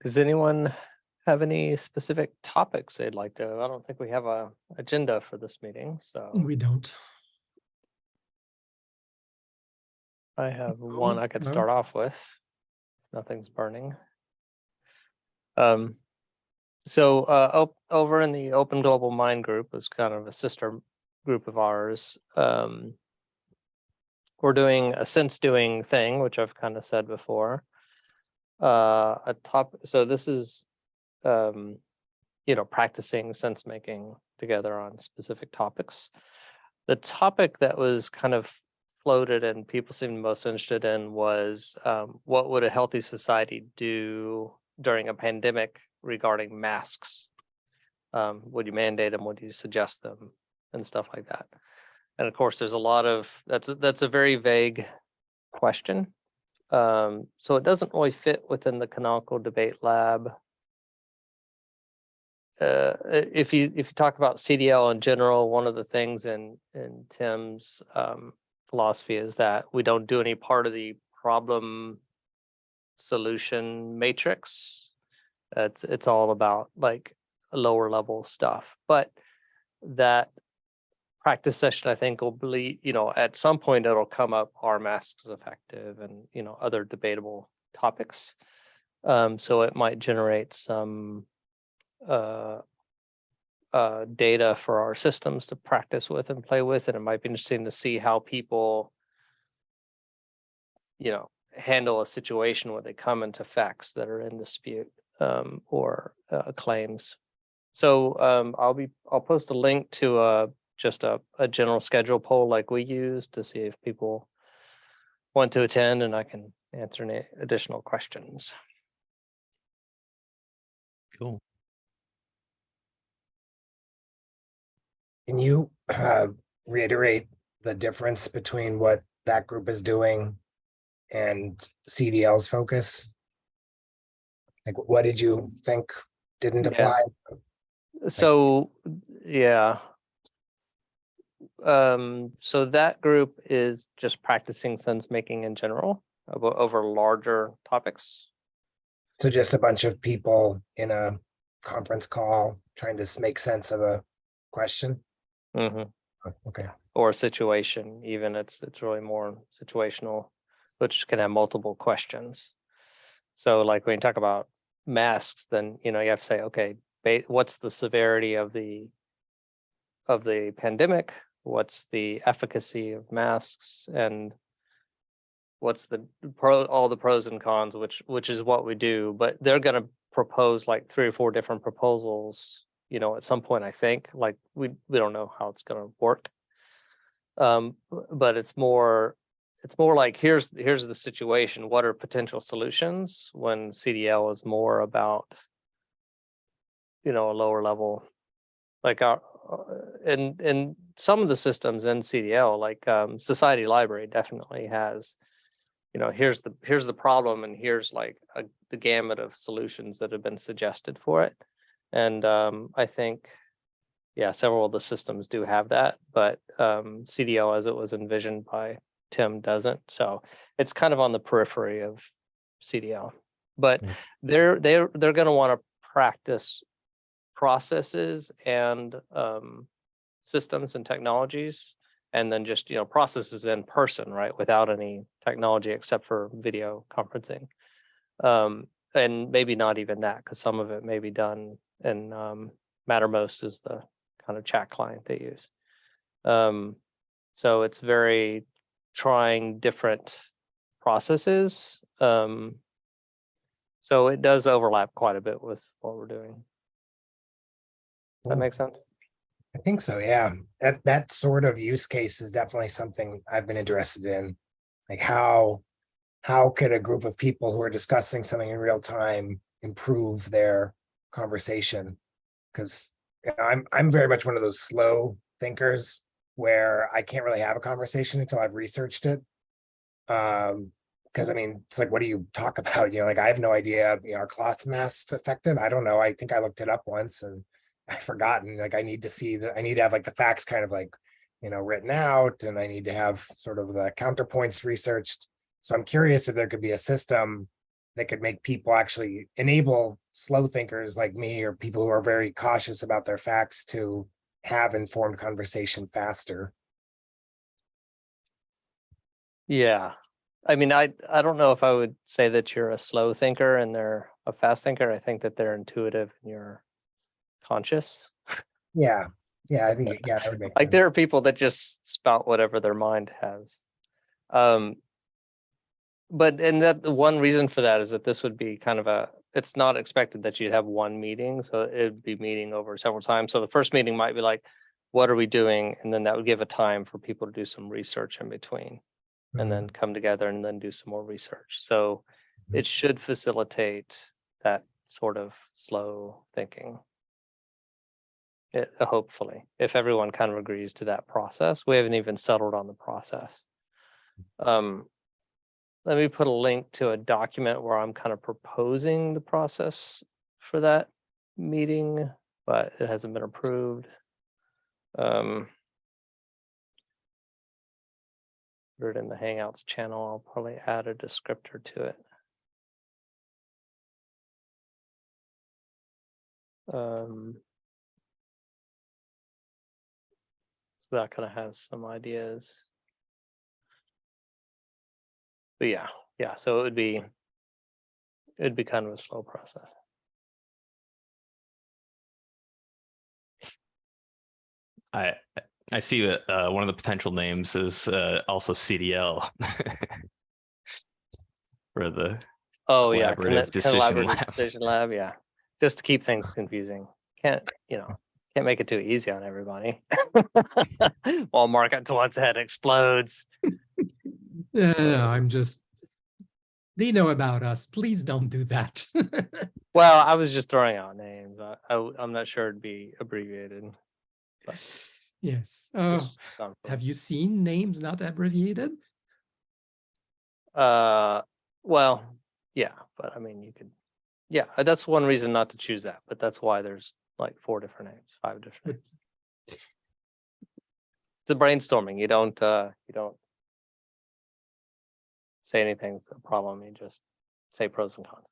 Does anyone have any specific topics they'd like to? I don't think we have a agenda for this meeting, so We don't. I have one Oh, I could no. start off with. Nothing's burning. Um, over in the Open Global Mind group is kind of a sister group of ours. We're doing a sense doing thing, which I've kind of said before. So this is practicing sense making together on specific topics. The topic that was kind of floated and people seemed most interested in was what would a healthy society do during a pandemic regarding masks? Would you mandate them? Would you suggest them? And stuff like that. And of course, there's a lot of that's a very vague question. So it doesn't really fit within the canonical debate lab. If you talk about CDL in general, one of the things in Tim's philosophy is that we don't do any part of the problem solution matrix. It's all about like lower level stuff. But that practice session, I think, will be, at some point it'll come up, are masks effective, and other debatable topics. So it might generate some data for our systems to practice with and play with, and it might be interesting to see how people handle a situation where they come into facts that are in dispute, or claims. So I'll post a link to just a general schedule poll like we use to see if people want to attend, and I can answer any additional questions. Cool. Can you reiterate the difference between what that group is doing and CDL's focus? Like, what did you think didn't Yeah. apply? So yeah. So that group is just practicing sense making in general over larger topics. So just a bunch of people in a conference call trying to make sense of a question? Mm-hmm. Oh, okay. Or a situation, even it's really more situational, which can have multiple questions. So like when you talk about masks, then you have to say, okay, what's the severity of the pandemic? What's the efficacy of masks, and what's all the pros and cons, which is what we do. But they're going to propose like 3 or 4 different proposals, at some point, I think. Like we don't know how it's going to work. But it's more like here's the situation. What are potential solutions? When CDL is more about a lower level, like our in some of the systems in CDL, like Society Library definitely has, here's the problem, and here's like the gamut of solutions that have been suggested for it. And I think, yeah, several of the systems do have that, but CDL, as it was envisioned by Tim, doesn't. So it's kind of on the periphery of CDL. But they're going to want to practice processes and systems and technologies, and then just processes in person, right, without any technology except for video conferencing, and maybe not even that, because some of it may be done in Mattermost is the kind of chat client they use. So it's very trying different processes. So it does overlap quite a bit with what we're doing. That makes sense? I think so, yeah. That sort of use case is definitely something I've been interested in. Like how could a group of people who are discussing something in real time improve their conversation? Because I'm very much one of those slow thinkers where I can't really have a conversation until I've researched it. Because I mean, it's like, what do you talk about? Like I have no idea, are cloth masks effective? I don't know. I think I looked it up once and I've forgotten. Like I need to have like the facts kind of like, written out, and I need to have sort of the counterpoints researched. So I'm curious if there could be a system that could make people actually enable slow thinkers like me or people who are very cautious about their facts to have informed conversation faster. Yeah. I mean, I don't know if I would say that you're a slow thinker and they're a fast thinker. I think that they're intuitive and you're conscious. Yeah. Yeah, I think, yeah, that would make Like there are sense. people that just spout whatever their mind has. But and that the one reason for that is that this would be kind of it's not expected that you'd have one meeting, so it'd be meeting over several times. So the first meeting might be like, what are we doing? And then that would give a time for people to do some research in between and then come together and then do some more research. So it should facilitate that sort of slow thinking. Hopefully, if everyone kind of agrees to that process. We haven't even settled on the process. Let me put a link to a document where I'm kind of proposing the process for that meeting, but it hasn't been approved. Put it in the Hangouts channel. I'll probably add a descriptor to it. So that kind of has some ideas. But yeah, so it'd be kind of a slow process. I see that one of the potential names is also CDL for the Oh yeah, collaborative decision collaborative lab. decision lab. Yeah, just to keep things confusing. Can't make it too easy on everybody. While market towards head explodes. I'm just, they know about us. Please don't do that. Well, I was just throwing out names. I'm not sure it'd be abbreviated. But Yes. Oh, just not for- have you seen names not abbreviated? well, yeah, but I mean, you could, yeah, that's one reason not to choose that, but that's why there's like 4 different names, 5 different names. It's a brainstorming. You don't say anything's a problem. You just say pros and cons.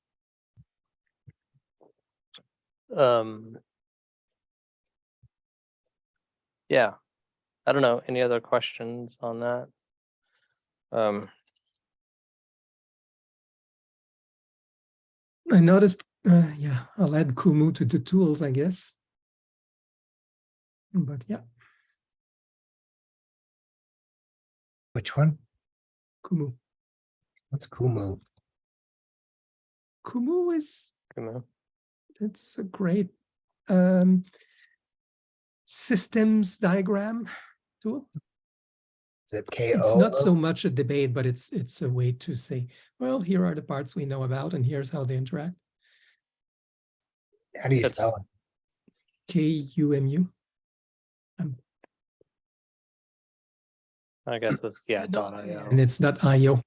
Yeah, I don't know. Any other questions on that? I noticed, yeah, I'll add Kumu to the tools, I guess. But yeah, Which one? Kumu. What's Kumu? Kumu is, Come on. it's a great systems diagram tool. Is it KO? It's not so much a debate, but it's a way to say, well, here are the parts we know about, and here's how they interact. How do you That's- spell it? KUMU. I guess it's yeah. No, .io. and it's .io.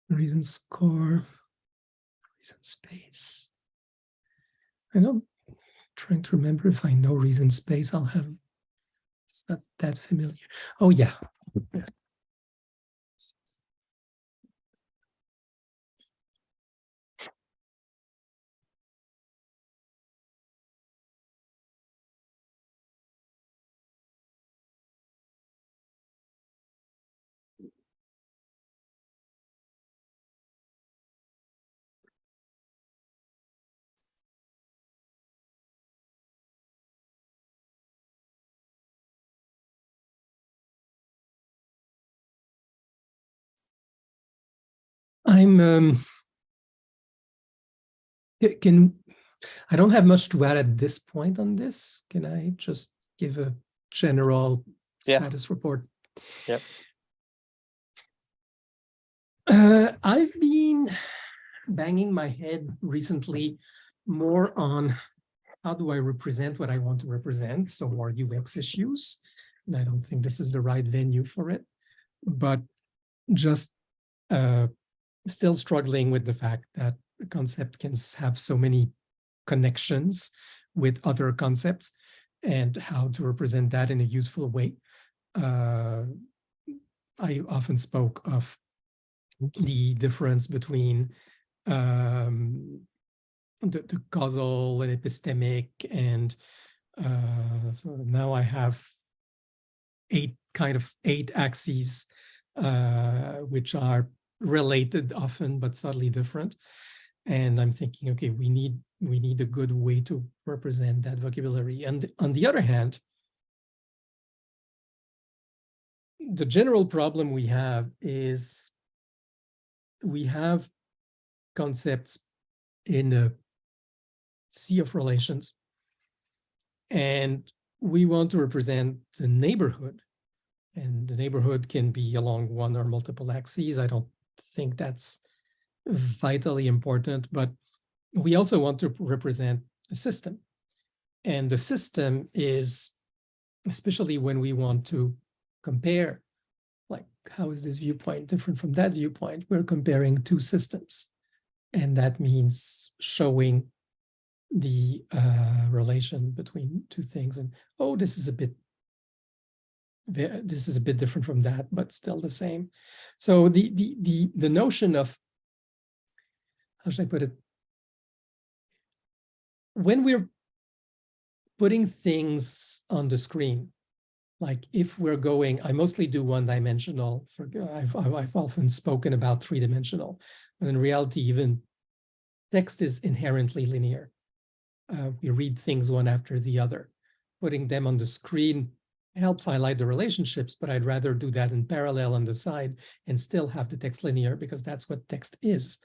Reason score, reason space. I know, trying to remember if I know reason space, I'll have, it's not that familiar. Oh yeah. Yeah. I'm I don't have much to add at this point on this. Can I just give a general status report? Yep. I've been banging my head recently more on how do I represent what I want to represent, so more UX issues. And I don't think this is the right venue for it, but just still struggling with the fact that the concept can have so many connections with other concepts. and how to represent that in a useful way. I often spoke of the difference between the causal and epistemic, and so now I have eight axes, which are related often but subtly different. And I'm thinking, okay, we need a good way to represent that vocabulary. And on the other hand, the general problem we have is we have concepts in a sea of relations, and we want to represent the neighborhood, and the neighborhood can be along one or multiple axes. I don't think that's vitally important, but we also want to represent a system. And the system is, especially when we want to compare, like, how is this viewpoint different from that viewpoint? We're comparing two systems. And that means showing the relation between two things. And, oh, this is a bit different from that, but still the same. So the notion of, how should I put it? When we're putting things on the screen, like if we're going, I mostly do one-dimensional. I've often spoken about three-dimensional, but in reality, even text is inherently linear. We read things one after the other. Putting them on the screen helps highlight the relationships, but I'd rather do that in parallel on the side and still have the text linear, because that's what text is.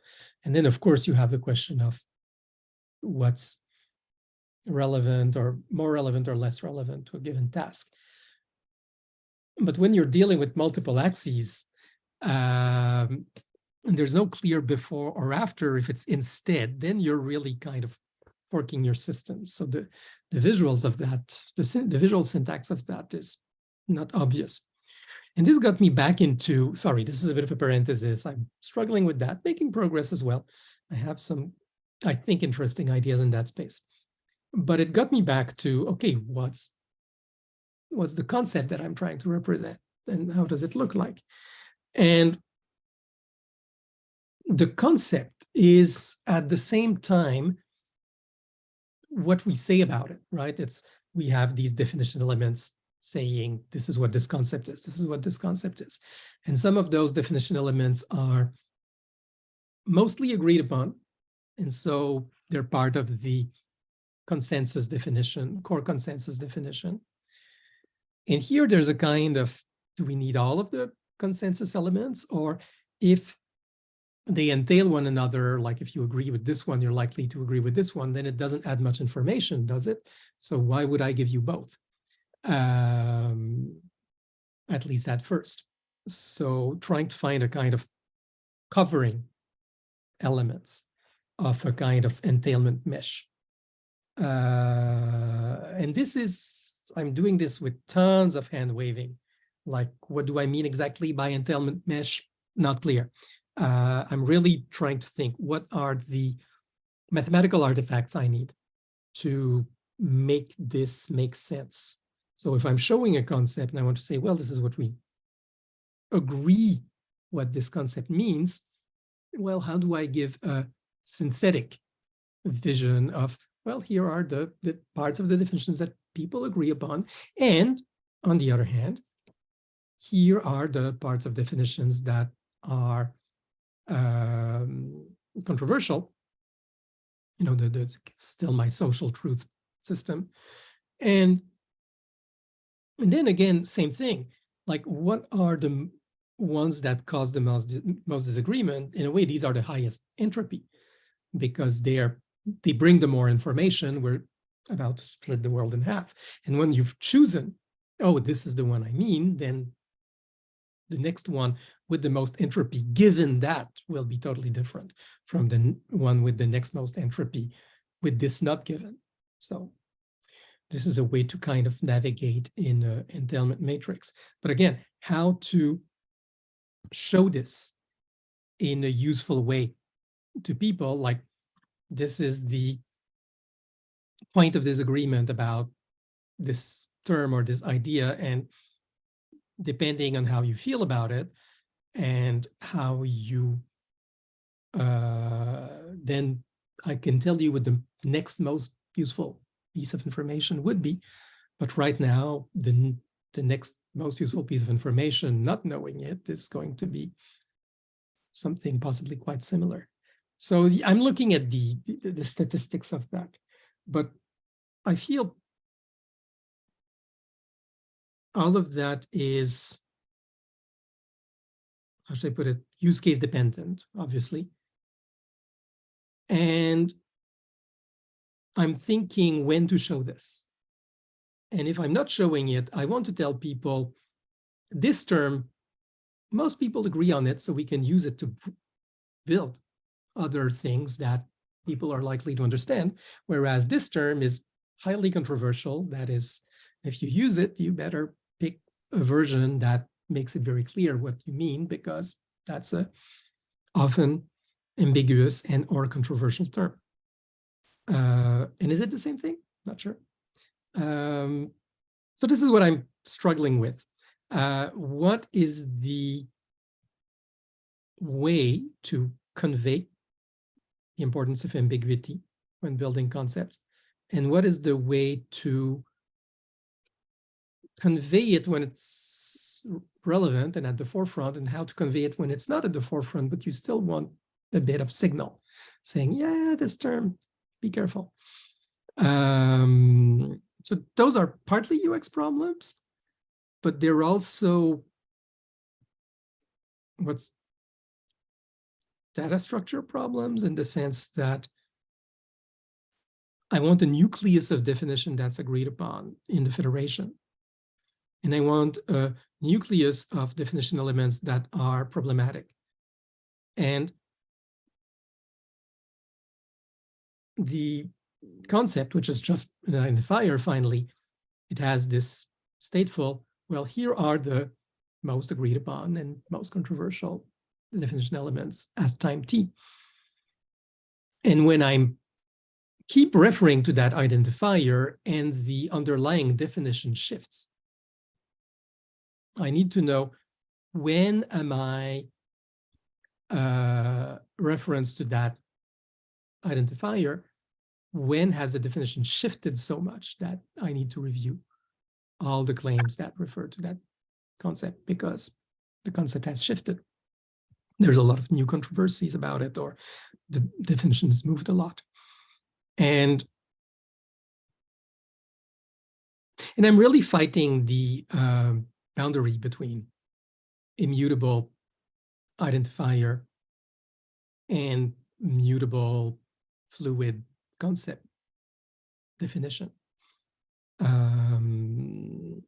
And then, of course, you have the question of what's relevant, or more relevant or less relevant to a given task. But when you're dealing with multiple axes, and there's no clear before or after, if it's instead, then you're really kind of forking your system. So the visuals of that, the visual syntax of that is not obvious. And this got me back into, sorry, this is a bit of a parenthesis. I'm struggling with that, making progress as well. I have some, I think, interesting ideas in that space. But it got me back to, okay, what's the concept that I'm trying to represent, and how does it look like? And the concept is at the same time what we say about it, right? We have these definition elements saying, this is what this concept is, this is what this concept is. And some of those definition elements are mostly agreed upon. And so they're part of the consensus definition, core consensus definition. And here there's a kind of, do we need all of the consensus elements? Or if they entail one another, like if you agree with this one, you're likely to agree with this one, then it doesn't add much information, does it? So why would I give you both? At least at first. So trying to find a kind of covering elements of a kind of entailment mesh. And this is, I'm doing this with tons of hand waving. Like, what do I mean exactly by entailment mesh? Not clear. I'm really trying to think, what are the mathematical artifacts I need to make this make sense? So if I'm showing a concept and I want to say, well, this is what we agree what this concept means, well, how do I give a synthetic vision of, well, here are the parts of the definitions that people agree upon. And on the other hand, here are the parts of definitions that are controversial, you know, still my social truth system. And then again, same thing, like what are the ones that cause the most disagreement? In a way, these are the highest entropy, because they bring the more information. We're about to split the world in half. And when you've chosen, oh, this is the one I mean, then the next one with the most entropy, given that, will be totally different from the one with the next most entropy with this not given. So this is a way to kind of navigate in an entailment matrix. But again, how to show this in a useful way to people, like this is the point of disagreement about this term or this idea, and depending on how you feel about it and how you then I can tell you what the next most useful piece of information would be. But right now, the next most useful piece of information, not knowing it, is going to be something possibly quite similar. So I'm looking at the statistics of that, but I feel all of that is, how should I put it, use case dependent, obviously. And I'm thinking when to show this. And if I'm not showing it, I want to tell people this term, most people agree on it, so we can use it to build other things that people are likely to understand. Whereas this term is highly controversial. That is, if you use it, you better pick a version that makes it very clear what you mean, because that's a often ambiguous and or controversial term. And is it the same thing? Not sure. So this is what I'm struggling with. What is the way to convey the importance of ambiguity when building concepts? And what is the way to convey it when it's relevant and at the forefront, and how to convey it when it's not at the forefront, but you still want a bit of signal saying, yeah, this term, be careful. So those are partly UX problems, but they're also data structure problems, in the sense that I want a nucleus of definition that's agreed upon in the federation. And I want a nucleus of definition elements that are problematic. And the concept, which is just an identifier, finally, it has this stateful, well, here are the most agreed upon and most controversial definition elements at time t. And when I keep referring to that identifier and the underlying definition shifts, I need to know, when am I reference to that identifier, when has the definition shifted so much that I need to review all the claims that refer to that concept, because the concept has shifted. There's a lot of new controversies about it, or the definitions moved a lot. And I'm really fighting the boundary between immutable identifier and mutable fluid concept definition. And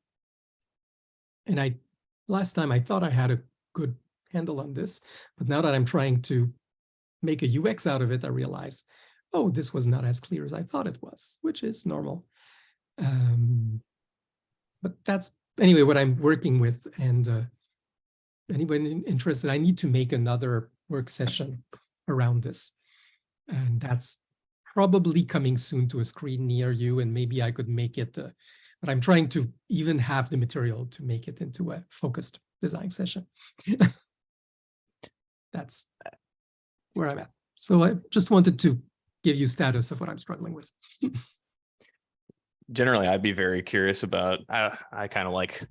last time I thought I had a good handle on this, but now that I'm trying to make a UX out of it, I realize, oh, this was not as clear as I thought it was, which is normal. But that's, anyway, what I'm working with. And anyone interested, I need to make another work session around this. And that's probably coming soon to a screen near you, and maybe I could make it, but I'm trying to even have the material to make it into a focused design session. That's where I'm at. So I just wanted to give you status of what I'm struggling with. Generally, I'd be very curious about, I kind of like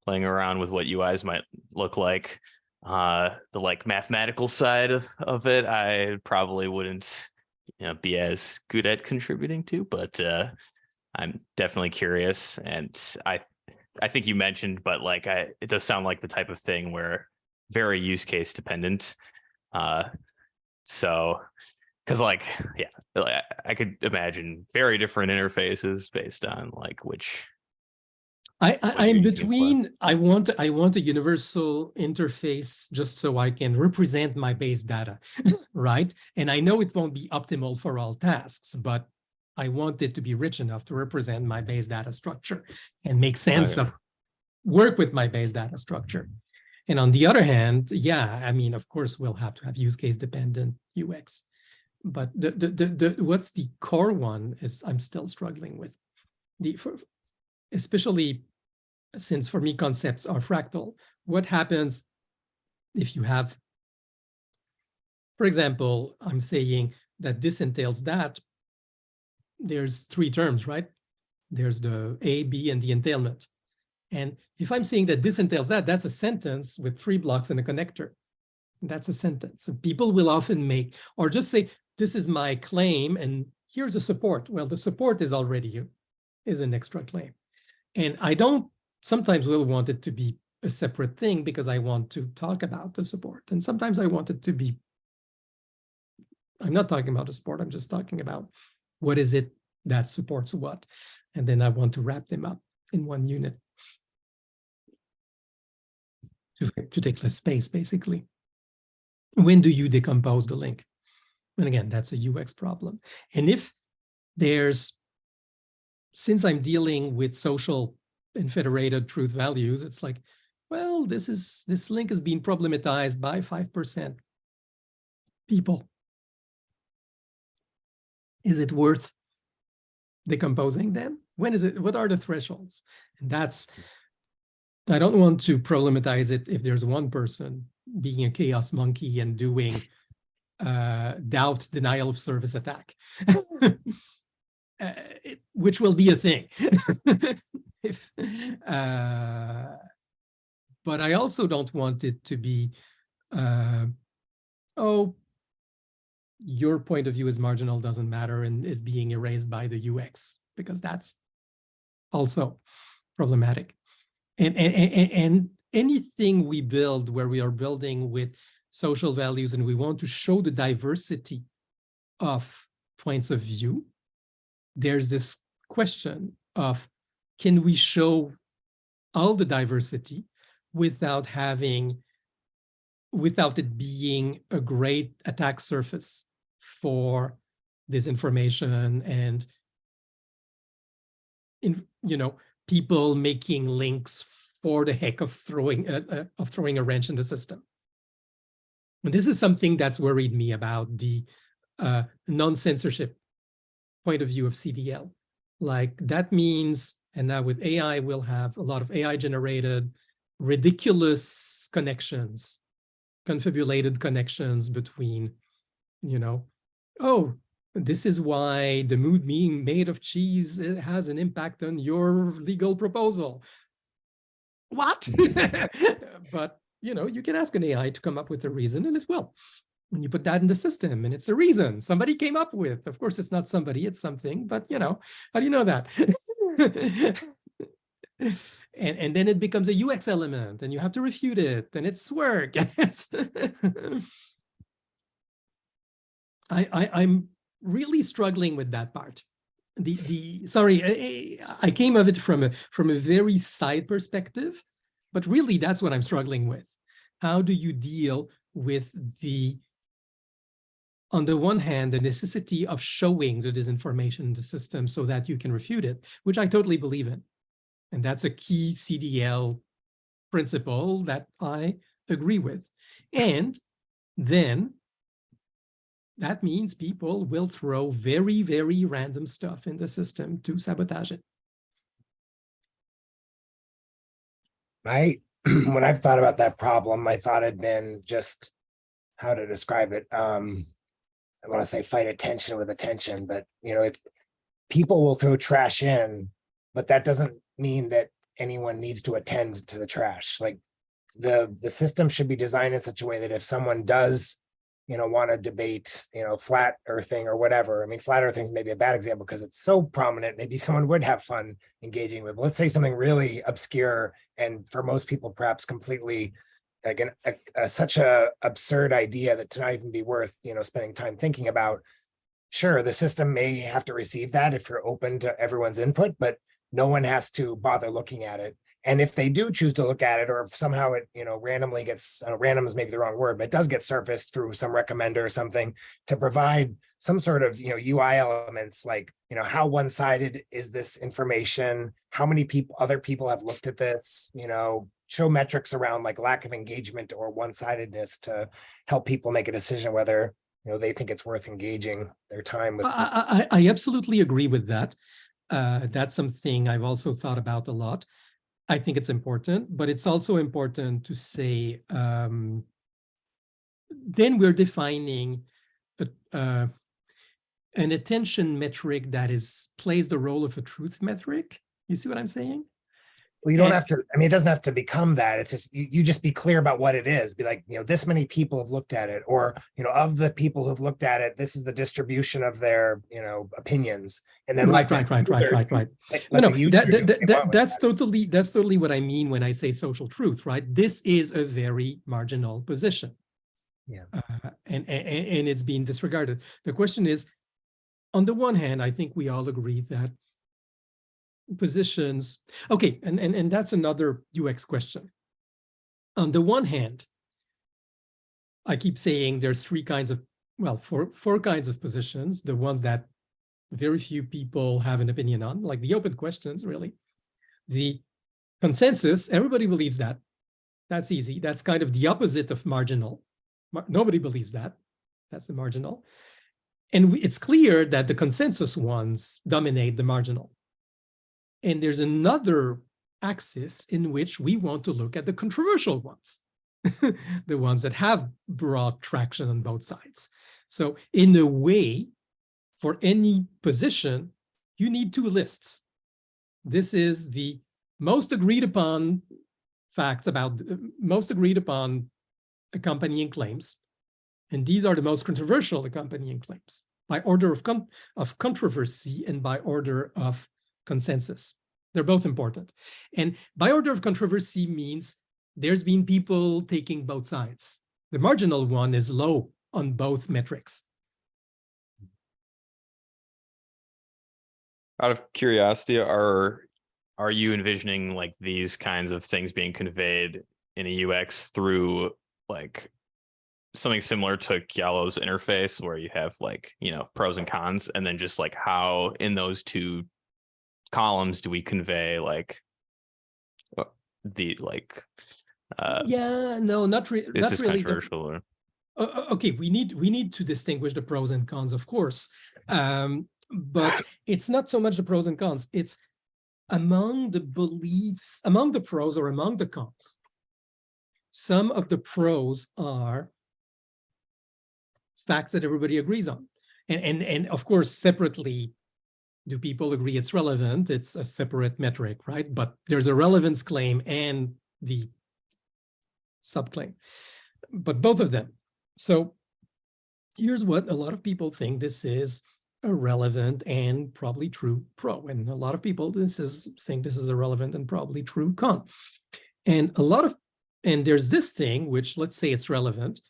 playing around with what UIs might look like. The like mathematical side of it, I probably wouldn't be as good at contributing to, but I'm definitely curious. And I think you mentioned, but like it does sound like the type of thing where very use case dependent. So because like, yeah, I could imagine very different interfaces based on like which. I'm between, I want a universal interface just so I can represent my base data, right? And I know it won't be optimal for all tasks, but I want it to be rich enough to represent my base data structure and make sense of, work with my base data structure. And on the other hand, yeah, I mean, of course, we'll have to have use case dependent UX, but what's the core one is I'm still struggling with. especially since for me concepts are fractal, what happens if you have, for example, I'm saying that this entails that. There's three terms, right? There's the A, B, and the entailment. And if I'm saying that this entails that, that's a sentence with 3 blocks and a connector. That's a sentence. And people will often make, or just say, this is my claim, and here's a support. Well, the support is already is an extra claim. And I don't sometimes will want it to be a separate thing because I want to talk about the support. And sometimes I want it to be, I'm not talking about the support, I'm just talking about what is it that supports what. And then I want to wrap them up in one unit to take less space, basically. When do you decompose the link? And again, that's a UX problem. And if there's, since I'm dealing with social and federated truth values, it's like, well, this link is being problematized by 5% people. Is it worth decomposing them? When is it? What are the thresholds? And that's, I don't want to problematize it if there's one person being a chaos monkey and doing doubt, denial of service attack, which will be a thing. if, but I also don't want it to be, oh, your point of view is marginal, doesn't matter, and is being erased by the UX, because that's also problematic. And anything we build where we are building with social values and we want to show the diversity of points of view, there's this question of, can we show all the diversity without it being a great attack surface for disinformation and people making links for the heck of throwing a wrench in the system. And this is something that's worried me about the non-censorship point of view of CDL. Like that means, and now with AI, we'll have a lot of AI-generated ridiculous connections, confabulated connections between, oh, this is why the mood being made of cheese has an impact on your legal proposal. What? But, you can ask an AI to come up with a reason, and it will. When you put that in the system, and it's a reason somebody came up with. Of course, it's not somebody, it's something, but, how do you know that? And then it becomes a UX element, and you have to refute it, and it's work. I'm really struggling with that part. Sorry, I came of it from a very side perspective, but really that's what I'm struggling with. How do you deal with on the one hand, the necessity of showing the disinformation in the system so that you can refute it, which I totally believe in. And that's a key CDL principle that I agree with. And then that means people will throw very, very random stuff in the system to sabotage it. When I've thought about that problem, my thought had been just how to describe it. I want to say fight attention with attention, but people will throw trash in, but that doesn't mean that anyone needs to attend to the trash. Like the system should be designed in such a way that if someone does want to debate, flat earthing or whatever. I mean, flat earthing is maybe a bad example because it's so prominent. Maybe someone would have fun engaging with. But let's say something really obscure and for most people, perhaps completely like such a absurd idea that to not even be worth, spending time thinking about. Sure, the system may have to receive that if you're open to everyone's input, but no one has to bother looking at it. And if they do choose to look at it, or if somehow it, randomly gets, random is maybe the wrong word, but it does get surfaced through some recommender or something to provide some sort of, UI elements, like, how one-sided is this information? How many other people have looked at this? Show metrics around like lack of engagement or one-sidedness to help people make a decision whether, they think it's worth engaging their time with. I absolutely agree with that. That's something I've also thought about a lot. I think it's important, but it's also important to say, then we're defining an attention metric that plays the role of a truth metric. You see what I'm saying? Well, you don't have to, I mean, it doesn't have to become that. It's just, you just be clear about what it is. Be like, this many people have looked at it, or, of the people who've looked at it, this is the distribution of their, opinions. And then right. No, that's totally what I mean when I say social truth, right? This is a very marginal position. Yeah. And it's being disregarded. The question is, on the one hand, I think we all agree that positions, okay, and that's another UX question. On the one hand, I keep saying there's four kinds of positions, the ones that very few people have an opinion on, like the open questions, really. The consensus, everybody believes that. That's easy. That's kind of the opposite of marginal. Nobody believes that. That's the marginal. And it's clear that the consensus ones dominate the marginal. And there's another axis in which we want to look at the controversial ones, the ones that have broad traction on both sides. So in a way, for any position, you need two lists. This is the most agreed upon facts about, most agreed upon accompanying claims. And these are the most controversial accompanying claims by order of controversy and by order of consensus. They're both important. And by order of controversy means there's been people taking both sides. The marginal one is low on both metrics. Out of curiosity, are you envisioning like these kinds of things being conveyed in a UX through like something similar to Giallo's interface, where you have like, pros and cons, and then just like how in those two columns do we convey like the like yeah, no, not this not is really controversial okay, we need to distinguish the pros and cons, of course, but it's not so much the pros and cons, it's among the beliefs, among the pros or among the cons. Some of the pros are facts that everybody agrees on, and of course separately, do people agree it's relevant? It's a separate metric, right? But there's a relevance claim and the subclaim, but both of them. So here's what a lot of people think: this is a relevant and probably true pro, and a lot of people think this is a relevant and probably true con. And there's this thing which, let's say it's relevant,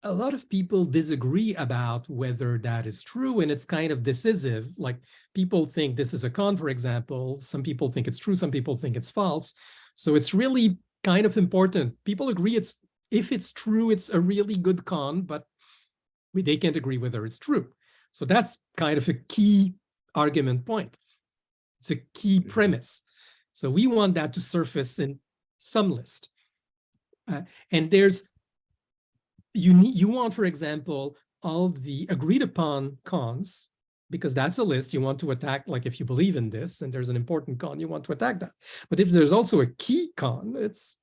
a lot of people disagree about whether that is true, and it's kind of decisive. Like, people think this is a con, for example. Some people think it's true, some people think it's false. So it's really kind of important. People agree if it's true, it's a really good con, but they can't agree whether it's true. So that's kind of a key argument point. It's a key premise. So we want that to surface in some list. And you want, for example, all the agreed upon cons, because that's a list you want to attack. Like, if you believe in this and there's an important con, you want to attack that. But if there's also a key con, it's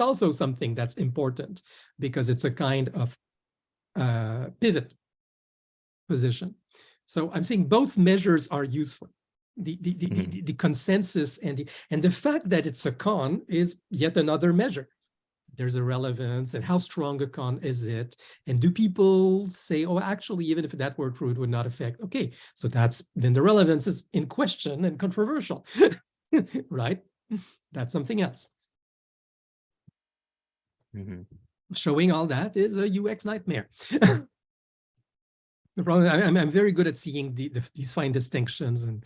also something that's important, because it's a kind of pivot position. So I'm saying both measures are useful. The consensus and the fact that it's a con is yet another measure. There's a relevance, and how strong a con is it? And do people say, oh, actually, even if that were true, it would not affect? Okay, so then the relevance is in question and controversial, right? That's something else. Showing all that is a UX nightmare. The problem, I'm very good at seeing these fine distinctions, and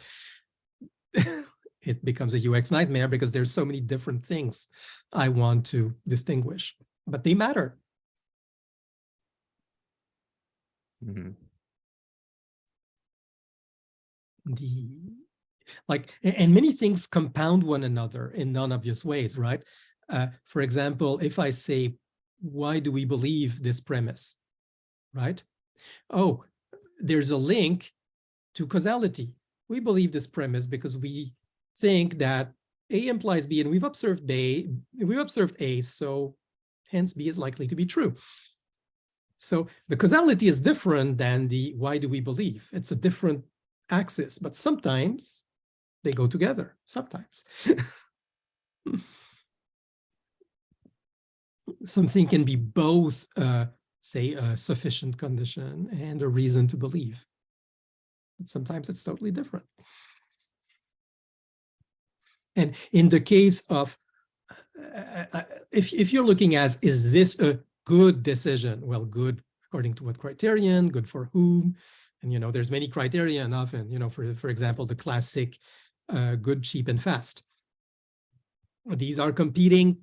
it becomes a UX nightmare because there's so many different things I want to distinguish, but they matter. And many things compound one another in non-obvious ways, right? For example, if I say, why do we believe this premise, right? Oh, there's a link to causality. We believe this premise because we think that A implies B, and we've observed A, so hence B is likely to be true. So the causality is different than the why do we believe? It's a different axis, but sometimes they go together, sometimes. Something can be both, say, a sufficient condition and a reason to believe. But sometimes it's totally different. And in the case of, if you're looking at, is this a good decision? Well, good according to what criterion, good for whom? And, there's many criteria, and often, for example, the classic good, cheap, and fast. These are competing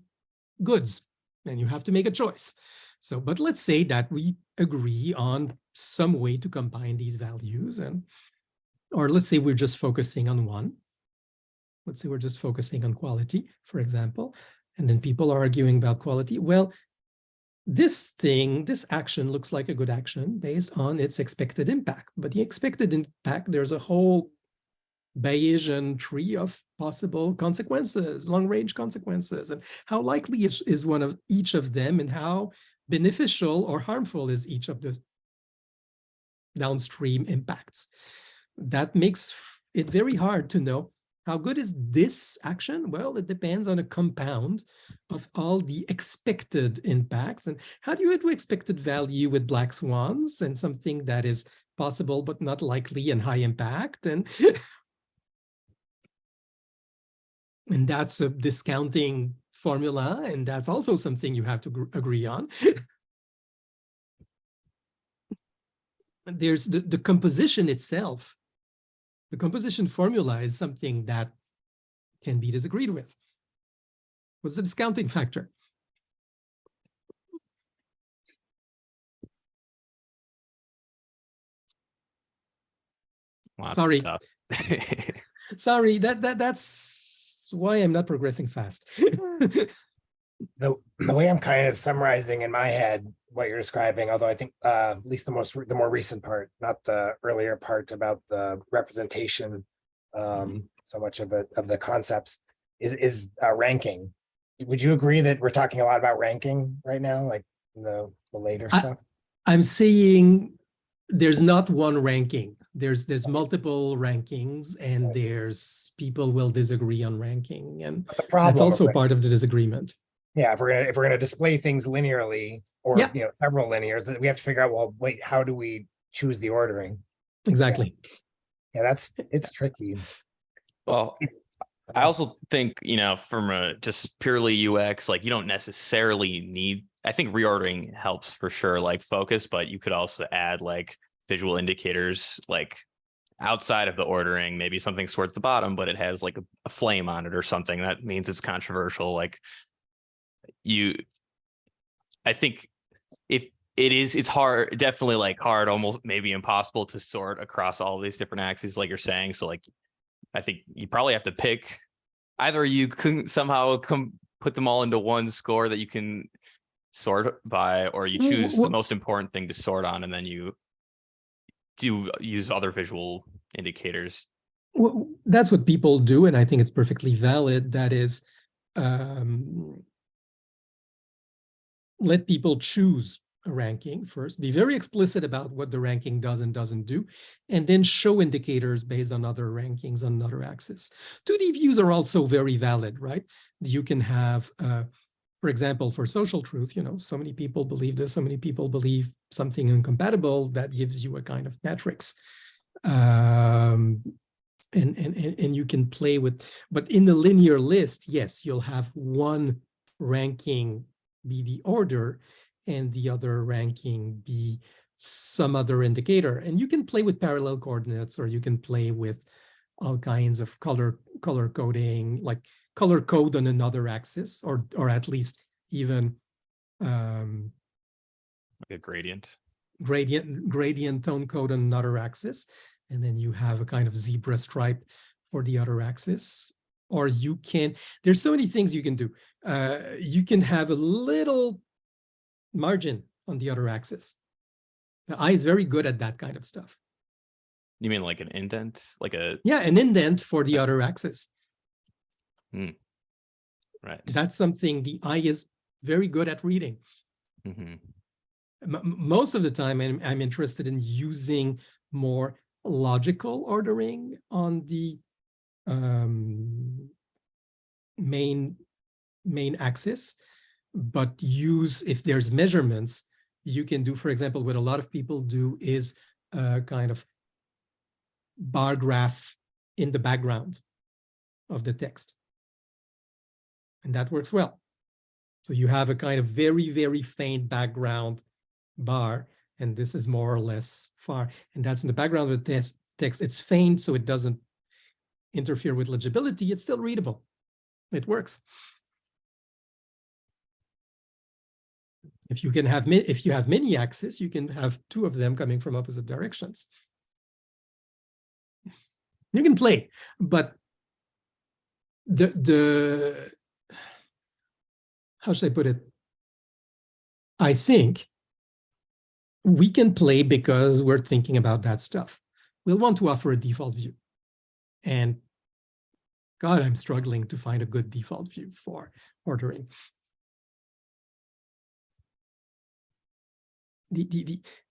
goods, and you have to make a choice. So, but let's say that we agree on some way to combine these values, or let's say we're just focusing on one. Let's say we're just focusing on quality, for example, and then people are arguing about quality. Well, this action looks like a good action based on its expected impact. But the expected impact, there's a whole Bayesian tree of possible consequences, long-range consequences, and how likely is one of each of them, and how beneficial or harmful is each of the downstream impacts. That makes it very hard to know how good is this action. Well, it depends on a compound of all the expected impacts. And how do you do expected value with black swans and something that is possible but not likely and high impact? And and that's a discounting formula, and that's also something you have to agree on. There's the composition itself. The composition formula is something that can be disagreed with. What's the discounting factor? Lots Sorry. of stuff. Sorry, that's why I'm not progressing fast. The way I'm kind of summarizing in my head what you're describing, although I think at least the more recent part, not the earlier part about the representation, so much of the concepts, is ranking. Would you agree that we're talking a lot about ranking right now, like the later stuff? I'm saying there's not one ranking. There's multiple rankings, and Right. there's people will disagree on ranking, and But the problem that's also of part of the disagreement. Yeah, if we're gonna display things linearly, or Yeah. several linears, then we have to figure out, well, wait, how do we choose the ordering? Exactly. Yeah, it's tricky. Well, I also think, from a just purely UX, like you don't necessarily need, I think reordering helps for sure, like focus, but you could also add like visual indicators, like outside of the ordering, maybe something towards the bottom, but it has like a flame on it or something. That means it's controversial. Like I think if it's hard, definitely like hard, almost maybe impossible to sort across all these different axes, like you're saying. So like, I think you probably have to pick, either you can somehow put them all into one score that you can sort by, or you choose the most important thing to sort on, and then you do use other visual indicators. Well, that's what people do, and I think it's perfectly valid. That is, let people choose a ranking first, be very explicit about what the ranking does and doesn't do, and then show indicators based on other rankings on another axis. 2D views are also very valid, right? You can have, for example, for social truth, so many people believe this, so many people believe something incompatible. That gives you a kind of matrix. And you can play with, but in the linear list, yes, you'll have one ranking be the order and the other ranking be some other indicator. And you can play with parallel coordinates, or you can play with all kinds of color coding, like color code on another axis, or at least even Like a gradient tone code on another axis. And then you have a kind of zebra stripe for the other axis. Or you can, there's so many things you can do. You can have a little margin on the other axis. The eye is very good at that kind of stuff. You mean like an indent, like a Yeah, an indent for the other axis. right? That's something the eye is very good at reading. Hmm. Most of the time, I'm interested in using more logical ordering on the main axis, but use, if there's measurements, you can do, for example, what a lot of people do is kind of bar graph in the background of the text. And that works well. So you have a kind of very, very faint background bar, and this is more or less far. And that's in the background of the text. It's faint, so it doesn't interfere with legibility. It's still readable. It works. If you have many axes, you can have two of them coming from opposite directions. You can play, but the how should I put it? I think we can play because we're thinking about that stuff. We'll want to offer a default view. And God, I'm struggling to find a good default view for ordering.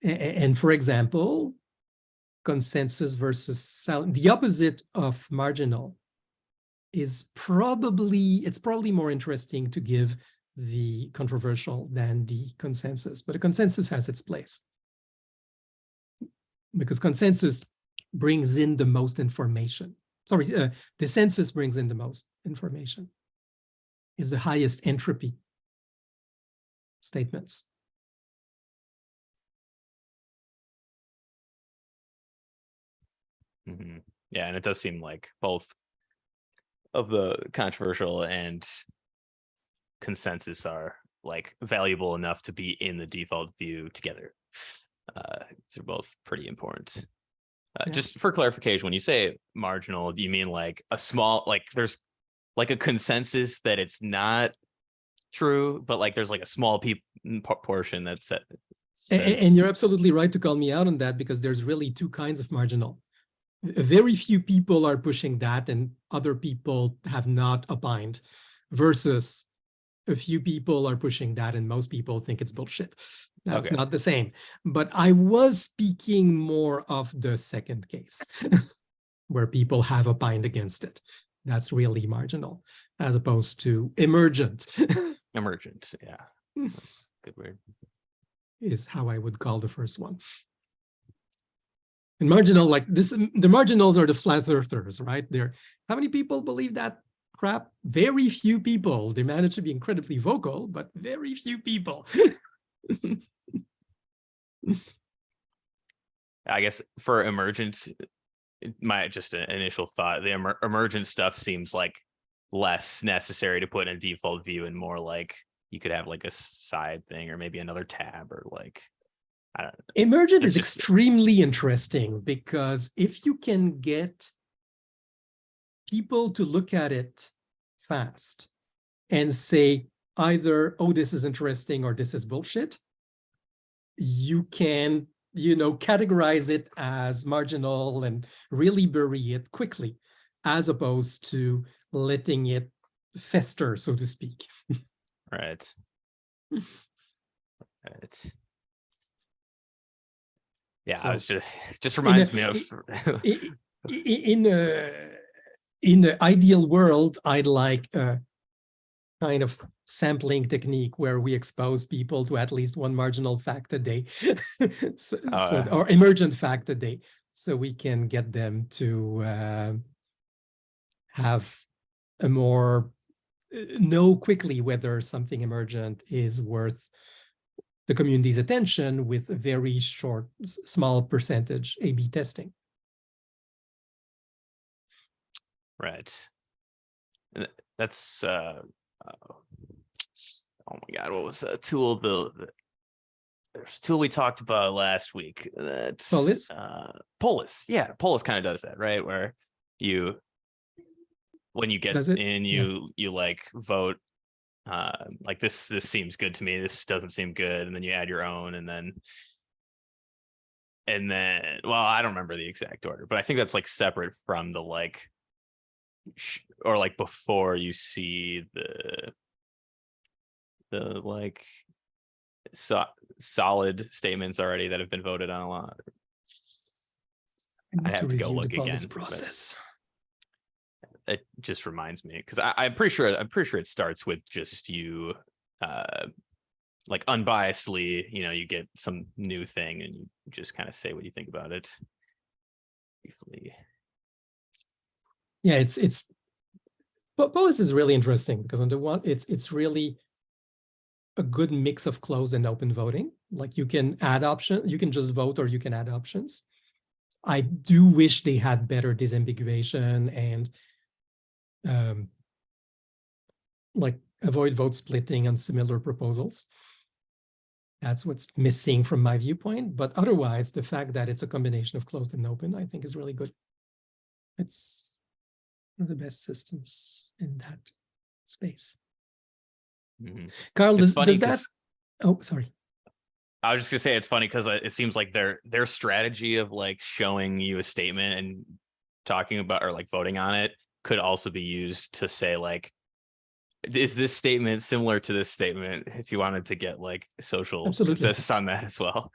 And for example, consensus versus silent, the opposite of marginal is probably more interesting to give the controversial than the consensus, but a consensus has its place because consensus brings in the most information. Sorry, the census brings in the most information, is the highest entropy statements. Hmm. Yeah, and it does seem like both of the controversial and consensus are like valuable enough to be in the default view together. They're both pretty important. Yeah. Just for clarification, when you say marginal, do you mean like a small, like there's like a consensus that it's not true, but like there's like a small portion that says. And you're absolutely right to call me out on that, because there's really two kinds of marginal. Very few people are pushing that and other people have not opined, versus a few people are pushing that and most people think it's bullshit. That's Okay. not the same. But I was speaking more of the second case where people have opined against it. That's really marginal, as opposed to emergent. Emergent, yeah, that's a good word. Is how I would call the first one. And marginal, like this, the marginals are the flat earthers, right? There, how many people believe that crap? Very few people. They manage to be incredibly vocal, but very few people. I guess for emergent, my just an initial thought, the emergent stuff seems like less necessary to put in a default view and more like you could have like a side thing or maybe another tab or like, I don't know. Emergent is extremely interesting because if you can get people to look at it fast and say either, oh, this is interesting or this is bullshit, you can, categorize it as marginal and really bury it quickly, as opposed to letting it fester, so to speak. Right. Right. Yeah, So I was just reminds me of in the ideal world, I'd like a kind of sampling technique where we expose people to at least one marginal fact a day, or emergent fact a day, so we can get them to have a more know quickly whether something emergent is worth the community's attention with a very short, small percentage A/B testing. right. And that's oh my God, what was that tool? There's a tool we talked about last week. That's Polis? Polis. Yeah, Polis kind of does that, right? Where when you get in, you like vote like this seems good to me, this doesn't seem good, and then you add your own, and then and then, well, I don't remember the exact order, but I think that's like separate from the like, or like before you see the like solid statements already that have been voted on a lot. I need I'd have to go review look the policy again, but process. it just reminds me, because I'm pretty sure it starts with just you like unbiasedly, you get some new thing and you just kind of say what you think about it briefly. Yeah, but policy is really interesting because on the one, it's really a good mix of closed and open voting. Like you can add options, you can just vote or you can add options. I do wish they had better disambiguation and like avoid vote splitting on similar proposals. That's what's missing from my viewpoint. But otherwise, the fact that it's a combination of closed and open, I think is really good. It's one of the best systems in that space. Carl, It's does funny that? 'cause Oh, sorry. I was just gonna say it's funny because it seems like their strategy of like showing you a statement and talking about or like voting on it could also be used to say like, is this statement similar to this statement, if you wanted to get like social Absolutely. consensus on that as well.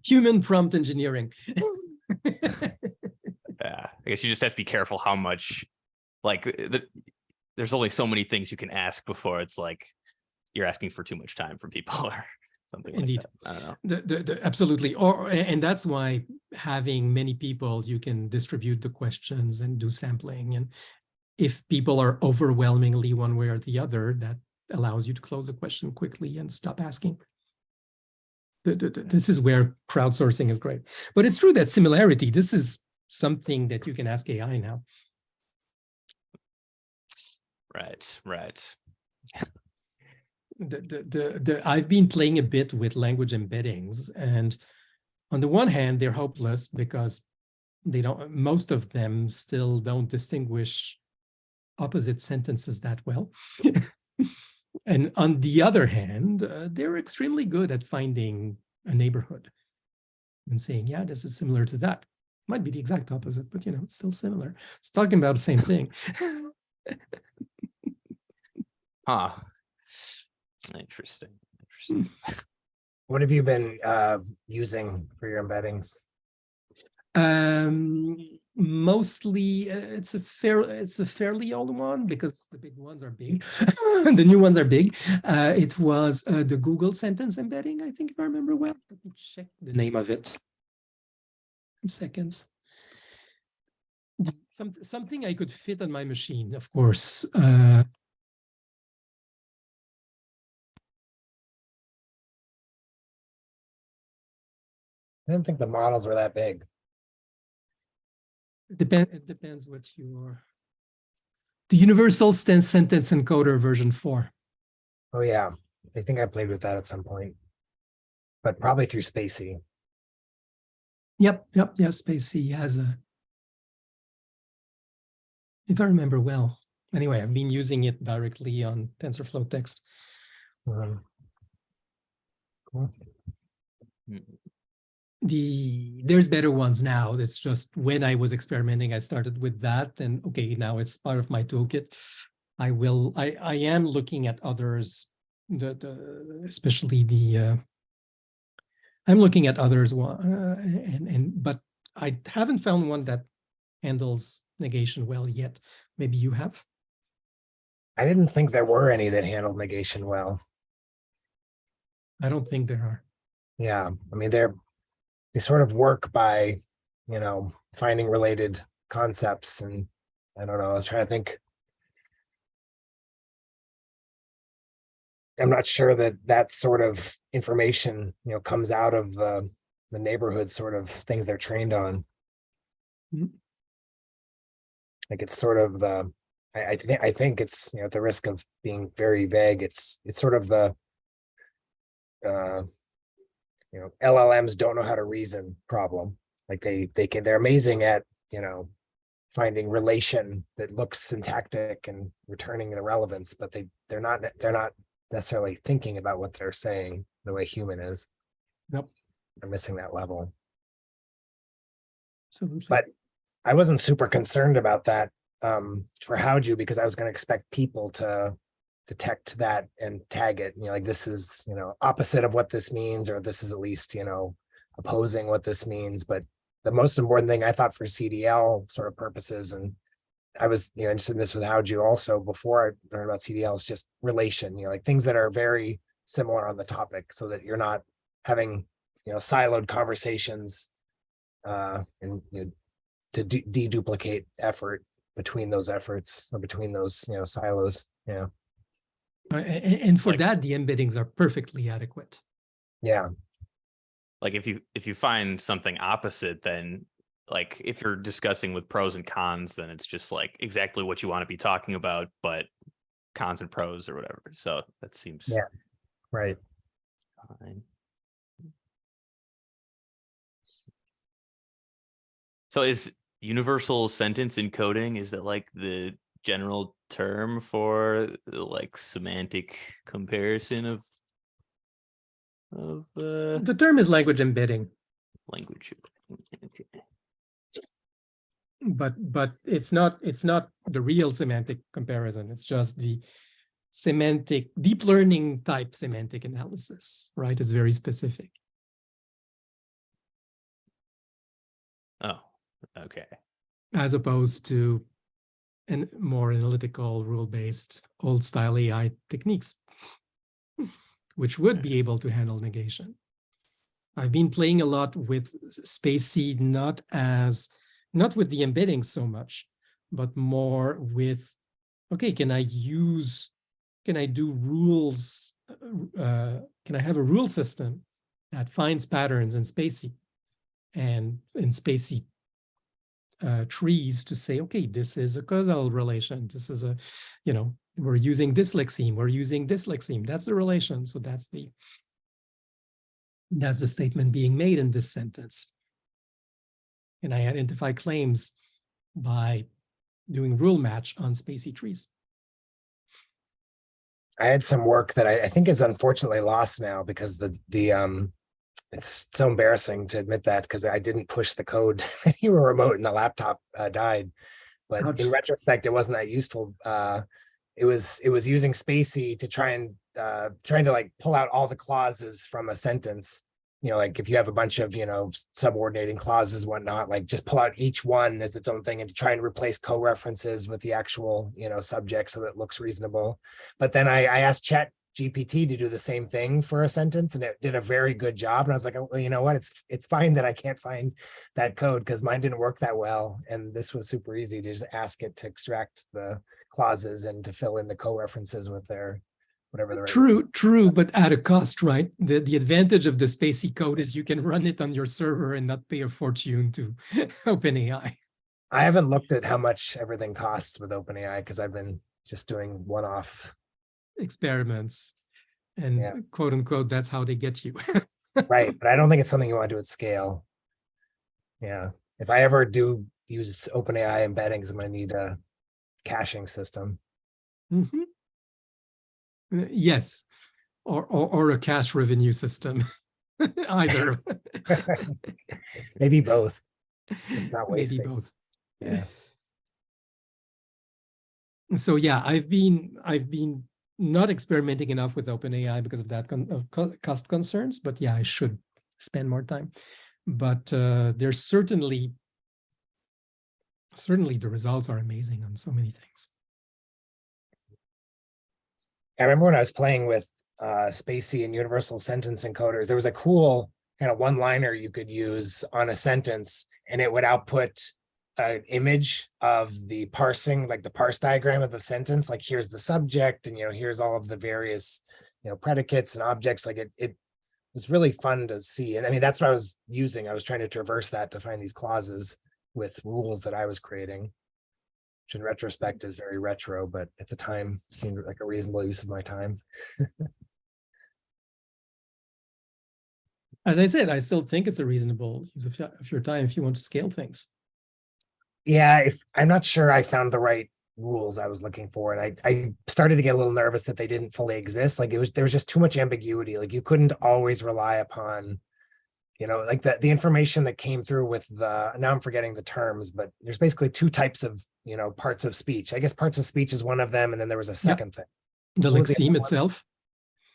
Human prompt engineering. Yeah, I guess you just have to be careful how much like there's only so many things you can ask before it's like you're asking for too much time from people or something Indeed. like that. I don't know. Absolutely. And that's why having many people, you can distribute the questions and do sampling. And if people are overwhelmingly one way or the other, that allows you to close the question quickly and stop asking. This is where crowdsourcing is great. But it's true that similarity, this is something that you can ask AI now. Right. I've been playing a bit with language embeddings, and on the one hand, they're hopeless because most of them still don't distinguish opposite sentences that well. And on the other hand, they're extremely good at finding a neighborhood and saying, yeah, this is similar to that. Might be the exact opposite, but it's still similar. It's talking about the same thing. Huh. Interesting. What have you been using for your embeddings? Mostly it's a fairly old one because the big ones are big. The new ones are big. It was the Google sentence embedding, I think, if I remember well. Let me check the name of it in seconds. Something I could fit on my machine, of course. I didn't think the models were that big. It depends what you are. The Universal Sentence Encoder version 4. Oh yeah, I think I played with that at some point, but probably through Spacey. Yep. Yeah, Spacey has a, if I remember well. Anyway, I've been using it directly on TensorFlow text. Cool. There's better ones now. It's just when I was experimenting, I started with that, and okay, now it's part of my toolkit. I am looking at others, especially I'm looking at others, but I haven't found one that handles negation well yet. Maybe you have. I didn't think there were any that handled negation well. I don't think there are. Yeah, I mean they sort of work by, finding related concepts, and I don't know. I was trying to think. I'm not sure that sort of information, comes out of the neighborhood sort of things they're trained on. Mm-hmm. Like it's sort of I think it's, at the risk of being very vague, it's sort of the LLMs don't know how to reason problem. Like they're amazing at, finding relation that looks syntactic and returning the relevance, but they're not necessarily thinking about what they're saying the way human is. Yep. are missing that level. Absolutely. But I wasn't super concerned about that for Howju because I was going to expect people to detect that and tag it. Like this is, opposite of what this means, or this is at least, opposing what this means. But the most important thing I thought for CDL sort of purposes, and I was, interested in this with Howju also before I learned about CDL, is just relation, like things that are very similar on the topic so that you're not having, siloed conversations and to deduplicate effort between those efforts or between those, silos. Yeah. And for Like- that, the embeddings are perfectly adequate. Yeah. Like if you find something opposite, then like if you're discussing with pros and cons, then it's just like exactly what you want to be talking about, but cons and pros or whatever. So that seems Yeah. Right. fine. So is universal sentence encoding, is that like the general term for like semantic comparison of The term is language embedding, language? Okay. but it's not the real semantic comparison. It's just the semantic deep learning type semantic analysis, right? It's very specific. Oh, okay. As opposed to more analytical, rule-based, old-style AI techniques, which would be able to handle negation. I've been playing a lot with spaCy, not with the embedding so much, but more with, okay, can I do rules? Can I have a rule system that finds patterns in spaCy and in spaCy trees to say, okay, this is a causal relation. This is a, we're using this lexeme, we're using this lexeme. That's the relation. So that's the statement being made in this sentence. And I identify claims by doing rule match on spaCy trees. I had some work that I think is unfortunately lost now because it's so embarrassing to admit that because I didn't push the code you were remote and the laptop died. But Ouch. in retrospect, it wasn't that useful. It was using spaCy to trying to like pull out all the clauses from a sentence. Like if you have a bunch of, subordinating clauses, whatnot, like just pull out each one as its own thing and to try and replace co-references with the actual, subject so that it looks reasonable. But then I asked Chat GPT to do the same thing for a sentence and it did a very good job. And I was like, oh, well, you know what? It's fine that I can't find that code because mine didn't work that well. And this was super easy to just ask it to extract the clauses and to fill in the co-references with their whatever the right. True, but at a cost, right? The advantage of the spaCy code is you can run it on your server and not pay a fortune to OpenAI. I haven't looked at how much everything costs with OpenAI because I've been just doing one-off Experiments and Yeah. quote unquote, that's how they get you. right, but I don't think it's something you want to do at scale. Yeah, if I ever do use OpenAI embeddings, I'm going to need a caching system. Mhm. Yes, or a cash revenue system, either. Maybe both. Not Maybe wasting. both. Yeah. So yeah, I've been not experimenting enough with OpenAI because of that cost concerns, but yeah, I should spend more time. But there's certainly the results are amazing on so many things. I remember when I was playing with spaCy and universal sentence encoders, there was a cool kind of one-liner you could use on a sentence and it would output an image of the parsing, like the parse diagram of the sentence, like here's the subject and here's all of the various predicates and objects. Like it was really fun to see. And I mean, that's what I was using. I was trying to traverse that to find these clauses with rules that I was creating, which in retrospect is very retro, but at the time seemed like a reasonable use of my time. As I said, I still think it's a reasonable use of your time if you want to scale things. Yeah, I'm not sure I found the right rules I was looking for. And I started to get a little nervous that they didn't fully exist. Like there was just too much ambiguity. Like you couldn't always rely upon you know, like the information that came through with now I'm forgetting the terms, but there's basically two types of, you know, parts of speech. I guess parts of speech is one of them, and then there was a second thing. The What was the other lexeme one? itself.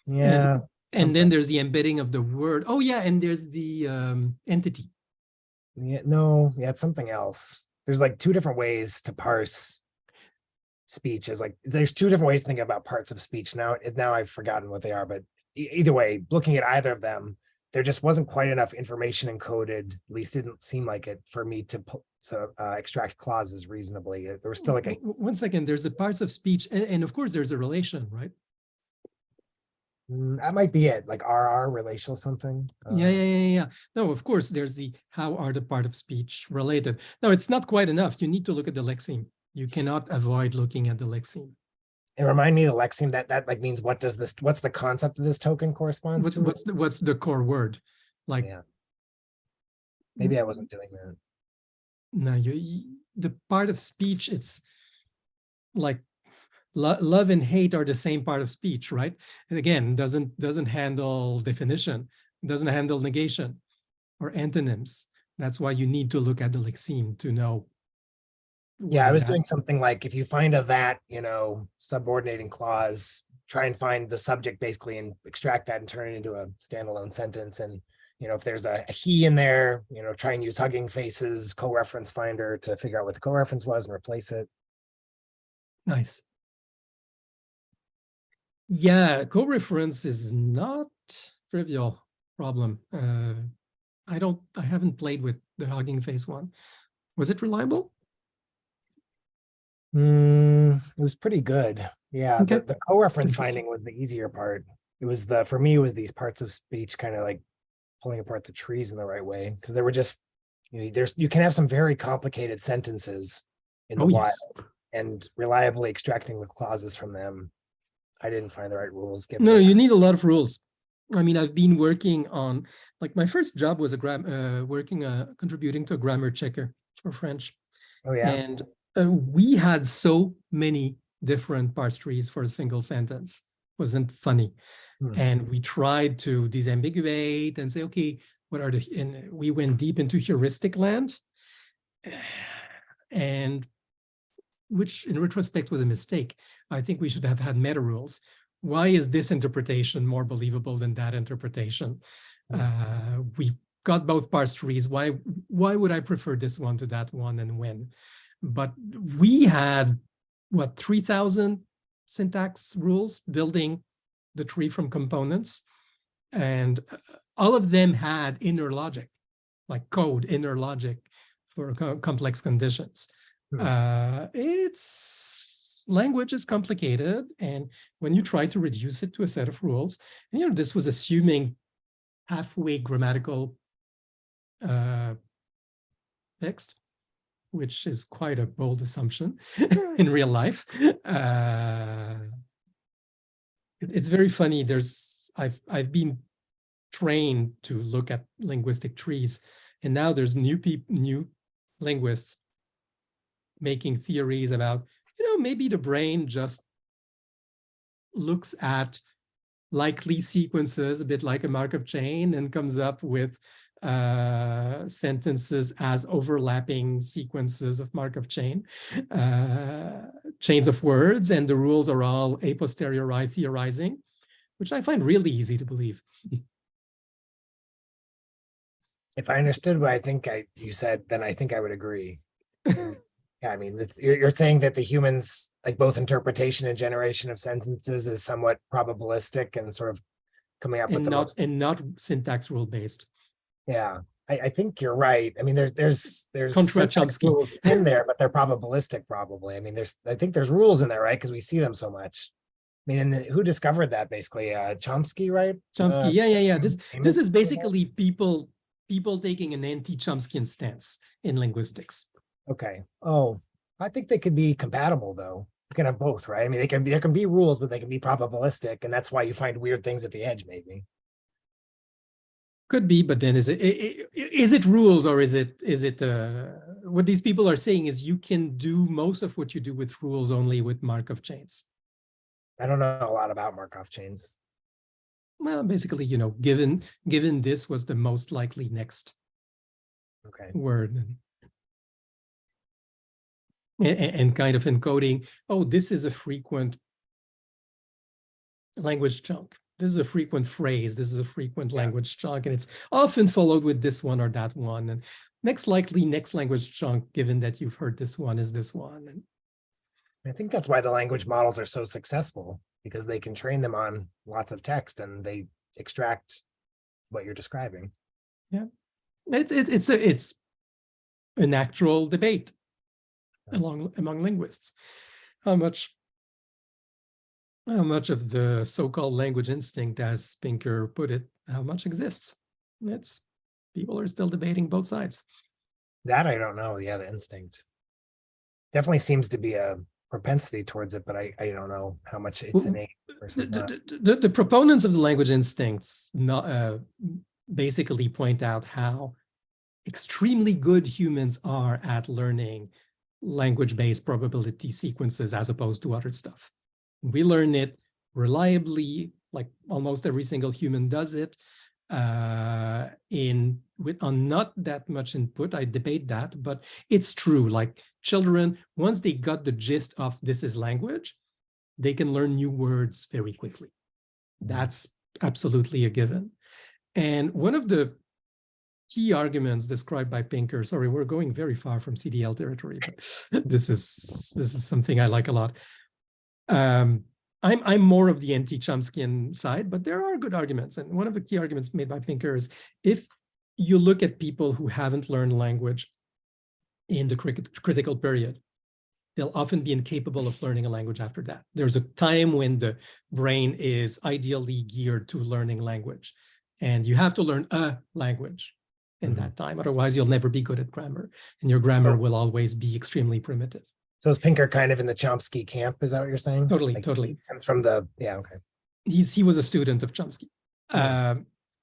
Yeah. And then something. there's the embedding of the word. Oh yeah, and there's the entity. Yeah, no, yeah, it's something else. There's like two different ways to parse speech. Is like there's two different ways to think about parts of speech. Now I've forgotten what they are, but either way, looking at either of them, there just wasn't quite enough information encoded. At least didn't seem like it for me to extract clauses reasonably. There was still like a 1 second. There's the parts of speech, and of course there's a relation, right? that might be it, like RR relational something. Yeah. No, of course, there's the how are the part of speech related. No, it's not quite enough. You need to look at the lexeme. You cannot avoid looking at the lexeme. And remind me the lexeme that like means what's the concept of this token corresponds to? What's the core word? Like, Yeah. Maybe I wasn't doing that. no, the part of speech, it's like love and hate are the same part of speech, right? And again, doesn't handle definition, doesn't handle negation or antonyms. That's why you need to look at the lexeme to know. Yeah, I was doing something like if you find a that, you know, subordinating clause, try and find the subject basically and extract that and turn it into a standalone sentence. And, you know, if there's a he in there, you know, try and use Hugging Face's co-reference finder to figure out what the co-reference was and replace it. Nice. Yeah, co-reference is not trivial problem. I haven't played with the Hugging Face one. Was it reliable? It was pretty good. Yeah, Okay. the co-reference Interesting. finding was the easier part. It was for me, it was these parts of speech kind of like pulling apart the trees in the right way. Because there were just, you know, you can have some very complicated sentences in the wild, and reliably extracting the clauses from them. I didn't find the right rules. No, you need a lot of rules. I mean, I've been working on, like my first job was contributing to a grammar checker for French. Oh yeah. And we had so many different parse trees for a single sentence. Wasn't funny. And we tried to disambiguate and say, okay, what are and we went deep into heuristic land, and which in retrospect was a mistake. I think we should have had meta rules. Why is this interpretation more believable than that interpretation? We got both parse trees. Why would I prefer this one to that one, and when? But we had, what, 3,000 syntax rules building the tree from components. And all of them had inner logic, like code, inner logic for complex conditions. Language is complicated, and when you try to reduce it to a set of rules, and, you know, this was assuming halfway grammatical text, which is quite a bold assumption in real life. It's very funny. I've been trained to look at linguistic trees, and now there's new linguists making theories about, you know, maybe the brain just looks at likely sequences a bit like a Markov chain and comes up with sentences as overlapping sequences of Markov chains of words, and the rules are all a posteriori theorizing, which I find really easy to believe. If I understood what I think you said, then I think I would agree. Yeah, I mean, you're saying that the humans, like both interpretation and generation of sentences, is somewhat probabilistic and sort of coming up with and not syntax rule based. Yeah, I think you're right. I mean, there's Contra Chomsky rules in there, but they're probabilistic probably. I mean, I think there's rules in there, right? Because we see them so much. I mean, and who discovered that basically? Chomsky, right? Chomsky, yeah. This is basically people taking an anti-Chomskyan stance in linguistics. Okay. Oh, I think they could be compatible though. You can have both, right? I mean, there can be rules, but they can be probabilistic, and that's why you find weird things at the edge, maybe. Could be, but then is it rules, or is it what these people are saying is you can do most of what you do with rules only with Markov chains. I don't know a lot about Markov chains. well, basically, you know, given this was the most likely next Okay. word. And kind of encoding, oh, this is a frequent language chunk. This is a frequent phrase. This is a frequent language chunk, and it's often followed with this one or that one. And next likely next language chunk, given that you've heard this one, is this one. And I think that's why the language models are so successful, because they can train them on lots of text and they extract what you're describing. yeah, it's a natural debate among linguists. How much of the so-called language instinct, as Pinker put it, how much exists? People are still debating both sides. That I don't know. Yeah, the instinct definitely seems to be a propensity towards it, but I don't know how much it's innate versus not. The proponents of the language instincts basically point out how extremely good humans are at learning language-based probability sequences as opposed to other stuff. We learn it reliably, like almost every single human does it, on not that much input. I debate that, but it's true. Like children, once they got the gist of this is language, they can learn new words very quickly. That's absolutely a given. And one of the key arguments described by Pinker, sorry, we're going very far from CDL territory, but this is something I like a lot. I'm more of the anti-Chomskyan side, but there are good arguments. And one of the key arguments made by Pinker is if you look at people who haven't learned language in the critical period, they'll often be incapable of learning a language after that. There's a time when the brain is ideally geared to learning language, and you have to learn a language in that time. Otherwise, you'll never be good at grammar, and your grammar will always be extremely primitive. So is Pinker kind of in the Chomsky camp? Is that what you're saying? Totally, Like, totally. He comes from the, yeah, okay. He was a student of Chomsky. Yeah.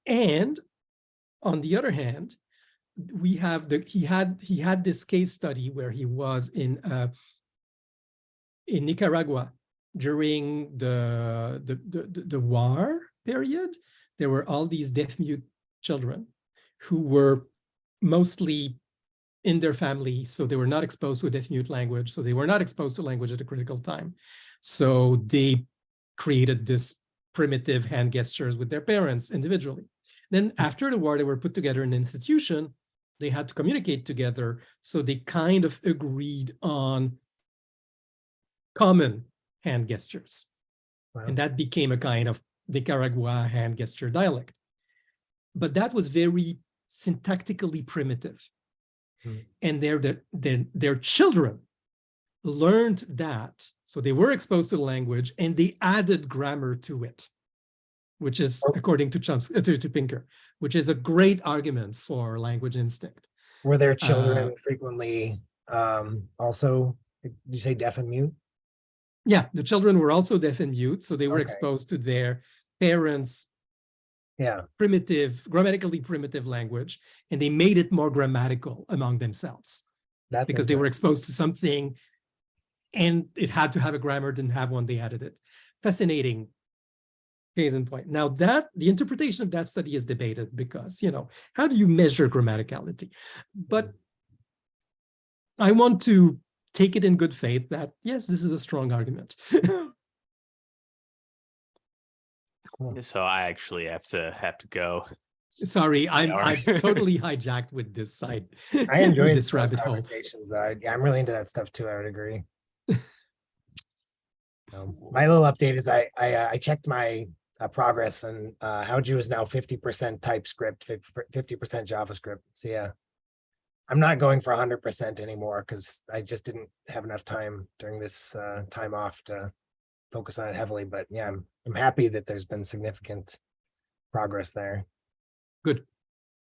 And on the other hand, we have he had this case study where he was in Nicaragua during the war period. There were all these deaf-mute children who were mostly in their family, so they were not exposed to a deaf-mute language, so they were not exposed to language at a critical time. So they created this primitive hand gestures with their parents individually. Then after the war, they were put together in an institution. They had to communicate together, so they kind of agreed on common hand gestures. Wow. And that became a kind of Nicaragua hand gesture dialect. But that was very syntactically primitive. And their children learned that. So they were exposed to the language and they added grammar to it, which is, according to to Pinker, which is a great argument for language instinct. Were their children frequently also, did you say deaf and mute? Yeah, the children were also deaf and mute, so they were exposed to their parents' grammatically primitive language, and they made it more grammatical among themselves. That's because they were exposed to something and it had to have a grammar, didn't have one, they added it. Fascinating case in point. Now that the interpretation of that study is debated because, you know, how do you measure grammaticality? But I want to take it in good faith that, yes, this is a strong argument. Cool. So I actually have to go. Sorry, I'm totally hijacked with this side. I enjoy this rabbit hole. Conversations. I'm really into that stuff too. I would agree. My little update is I checked my progress, and Howju is now 50% TypeScript, 50% JavaScript. So yeah, I'm not going for 100% anymore because I just didn't have enough time during this time off to focus on it heavily. But yeah, I'm happy that there's been significant progress there. Good.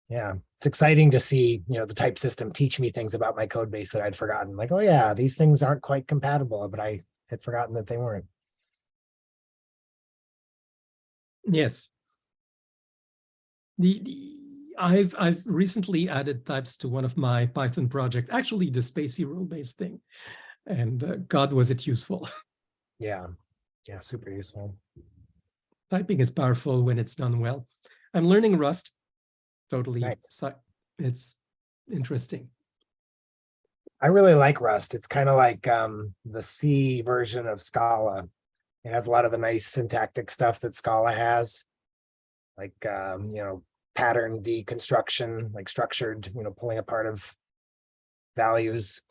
Yeah, it's exciting to see, you know, the type system teach me things about my code base that I'd forgotten. Like, oh yeah, these things aren't quite compatible, but I had forgotten that they weren't. Yes. I've recently added types to one of my Python project, actually the spacey rule-based thing, and God was it useful. Yeah, super useful. Typing is powerful when it's done well. I'm learning Rust. Totally. Nice. So it's interesting. I really like Rust. It's kind of like the C version of Scala. It has a lot of the nice syntactic stuff that Scala has, like pattern deconstruction, like structured, pulling apart of values,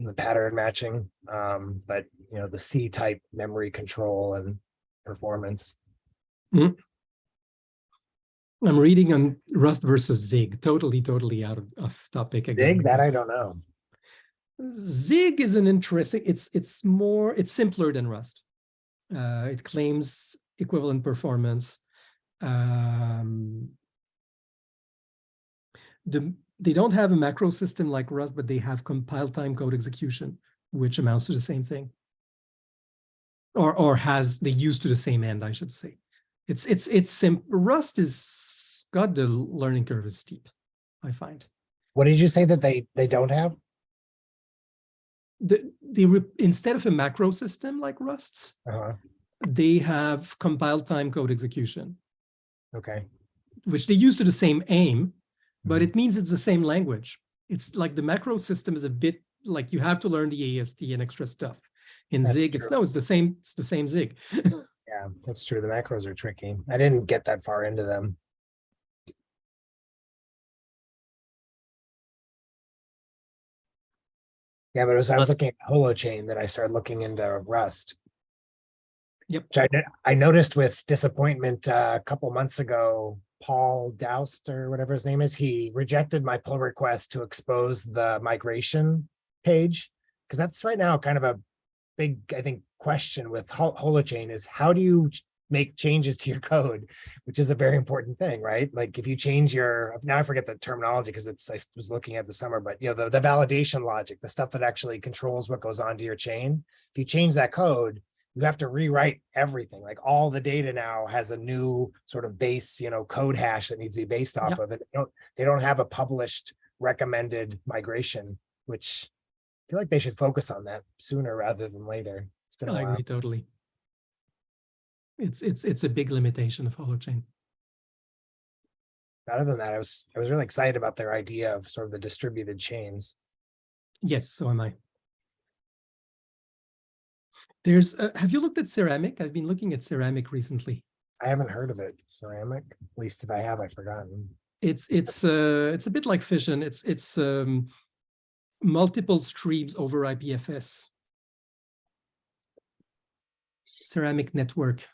the pattern matching. But the C type memory control and performance. I'm reading on Rust versus Zig. Totally out of topic again. Zig, that I don't know. Zig is an interesting. It's simpler than Rust. It claims equivalent performance. They don't have a macro system like Rust, but they have compile time code execution, which amounts to the same thing, or has they used to the same end, I should say. It's simple. Rust is got the learning curve is steep, I find. What did you say that they don't have? Instead of a macro system like Rust's, they have compile time code execution. Okay. Which they use to the same aim, but it means it's the same language. It's like the macro system is a bit like you have to learn the AST and extra stuff. In That's Zig, true. it's the same Zig. Yeah, that's true. The macros are tricky. I didn't get that far into them. Yeah, but I was looking at Holochain that I started looking into Rust. Yep. Which I noticed with disappointment a couple months ago, Paul Doust or whatever his name is, he rejected my pull request to expose the migration page. Because that's right now kind of a big, I think, question with Holochain is how do you make changes to your code, which is a very important thing, right? Like if you change now I forget the terminology because I was looking at the summer, but the validation logic, the stuff that actually controls what goes onto your chain. If you change that code, you have to rewrite everything. Like all the data now has a new sort of base, code hash that needs to be based off of it. They don't have a published recommended migration, which I feel like they should focus on that sooner rather than later. It's been a while. I agree totally. It's a big limitation of Holochain. Other than that, I was really excited about their idea of sort of the distributed chains. Yes, so am I. There's have you looked at Ceramic? I've been looking at Ceramic recently. I haven't heard of it. Ceramic, at least if I have, I've forgotten. It's a bit like Fission. It's multiple streams over IPFS. Ceramic network.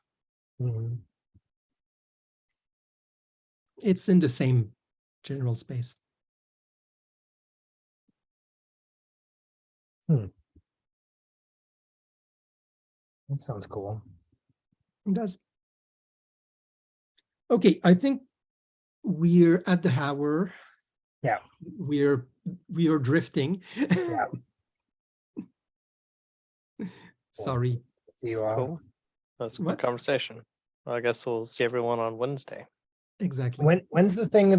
It's in the same general space. That sounds cool. It does. Okay, I think we're at the hour. Yeah. We are drifting. Yeah. Sorry. See you all. Cool. That's a good conversation. I guess we'll see everyone on Wednesday. Exactly. When's the thing was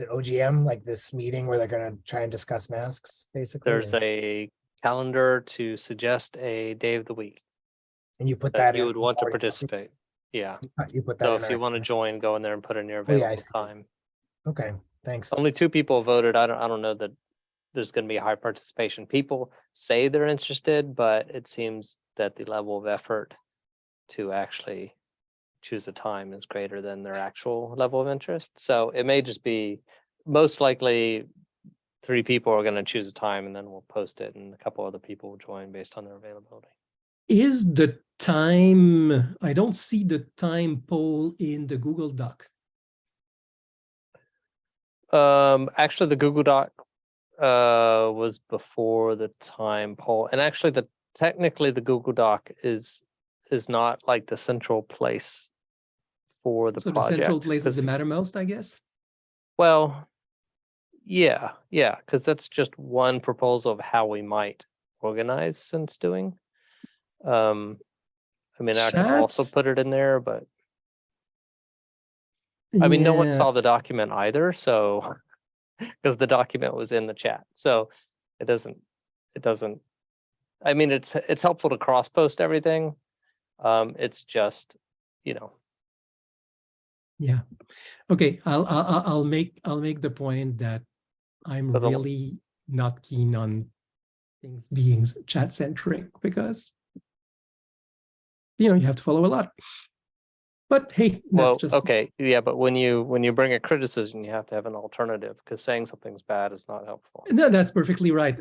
it OGM, like this meeting where they're going to try and discuss masks basically? There's a calendar to suggest a day of the week and you put that that you in would want to participate. Yeah. You put that So in if you want to join, go in there and put in your Oh, yeah, I available see. time. Okay, thanks. Only 2 people voted. I don't know that there's going to be a high participation. People say they're interested, but it seems that the level of effort to actually choose a time is greater than their actual level of interest. So it may just be most likely 3 people are going to choose a time and then we'll post it and a couple other people will join based on their availability. Is the time, I don't see the time poll in the Google Doc. Actually the Google Doc was before the time poll, and actually technically the Google Doc is not like the central place for the So project. the central place is the mattermost, I guess. Well, yeah, because that's just one proposal of how we might organize since doing. I mean, I can also put it in there, but I mean, no one saw the document either, so because the document was in the chat, so it doesn't I mean, it's helpful to cross post everything. It's just, you know, Yeah. Okay, I'll make the point that I'm But the- really not keen on things being chat centric because you have to follow a lot. But hey, that's well, just okay, yeah, but when you bring a criticism, you have to have an alternative, because saying something's bad is not helpful. No, that's perfectly right.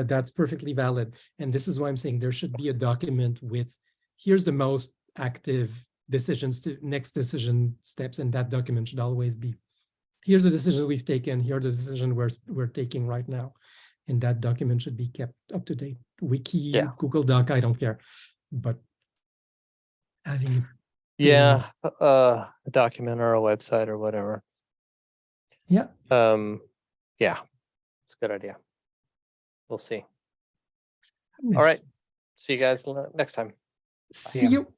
That's perfectly valid. And this is why I'm saying there should be a document with here's the most active decisions to next decision steps, and that document should always be here's the decisions we've taken, here are the decisions we're taking right now. And that document should be kept up to date. Wiki, Yeah. Google Doc, I don't care. But having it, Yeah, a document or a website or whatever. yeah. Yeah, it's a good idea. We'll see. makes All right. sense. See you guys next time. See you.